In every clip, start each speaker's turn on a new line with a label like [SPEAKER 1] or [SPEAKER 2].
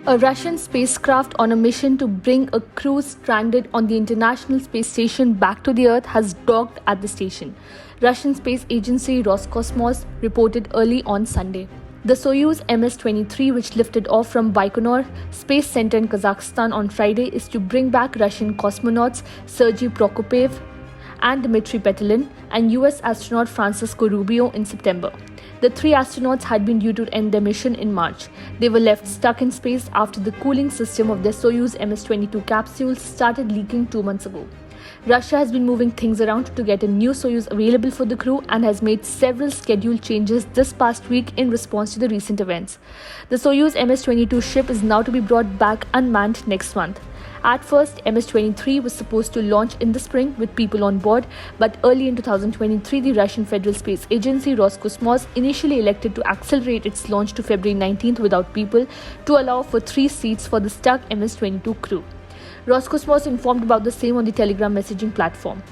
[SPEAKER 1] A Russian spacecraft on a mission to bring a crew stranded on the International Space Station back to the Earth has docked at the station, Russian space agency Roscosmos reported early on Sunday. The Soyuz MS-23, which lifted off from Baikonur Space Center in Kazakhstan on Friday, is to bring back Russian cosmonauts Sergei Prokopyev and Dmitry Petelin and US astronaut Francisco Rubio in September. The three astronauts had been due to end their mission in March. They were left stuck in space after the cooling system of their Soyuz MS-22 capsule started leaking 2 months ago. Russia has been moving things around to get a new Soyuz available for the crew and has made several schedule changes this past week in response to the recent events. The Soyuz MS-22 ship is now to be brought back unmanned next month. At first, MS-23 was supposed to launch in the spring with people on board, but early in 2023, the Russian Federal Space Agency Roscosmos initially elected to accelerate its launch to February 19th without people to allow for 3 seats for the stuck MS-22 crew. Roscosmos informed about the same on the Telegram messaging platform.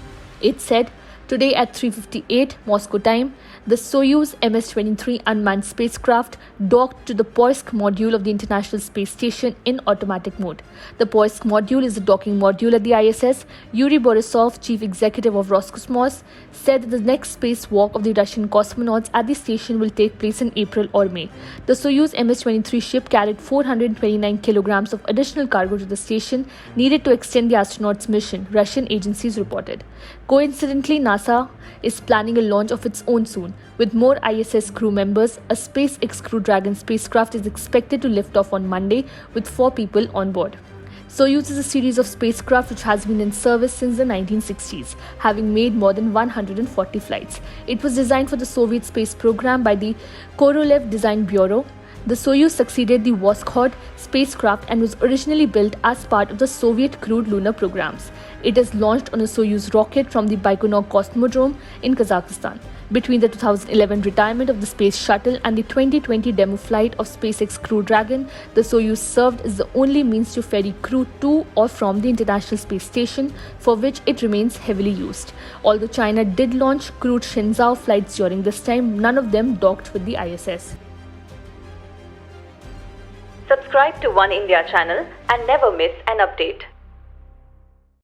[SPEAKER 1] It said, "Today at 3:58 Moscow time, the Soyuz MS-23 unmanned spacecraft docked to the Poisk module of the International Space Station in automatic mode. The Poisk module is a docking module at the ISS. Yuri Borisov, chief executive of Roscosmos, said that the next spacewalk of the Russian cosmonauts at the station will take place in April or May. The Soyuz MS-23 ship carried 429 kilograms of additional cargo to the station needed to extend the astronauts' mission," Russian agencies reported. Coincidentally, NASA is planning a launch of its own soon. With more ISS crew members, a SpaceX Crew Dragon spacecraft is expected to lift off on Monday with 4 people on board. Soyuz is a series of spacecraft which has been in service since the 1960s, having made more than 140 flights. It was designed for the Soviet space program by the Korolev Design Bureau. The Soyuz succeeded the Voskhod spacecraft and was originally built as part of the Soviet crewed lunar programs. It is launched on a Soyuz rocket from the Baikonur Cosmodrome in Kazakhstan. Between the 2011 retirement of the Space Shuttle and the 2020 demo flight of SpaceX Crew Dragon, the Soyuz served as the only means to ferry crew to or from the International Space Station, for which it remains heavily used. Although China did launch crewed Shenzhou flights during this time, none of them docked with the ISS.
[SPEAKER 2] Subscribe to Oneindia channel and never miss an update.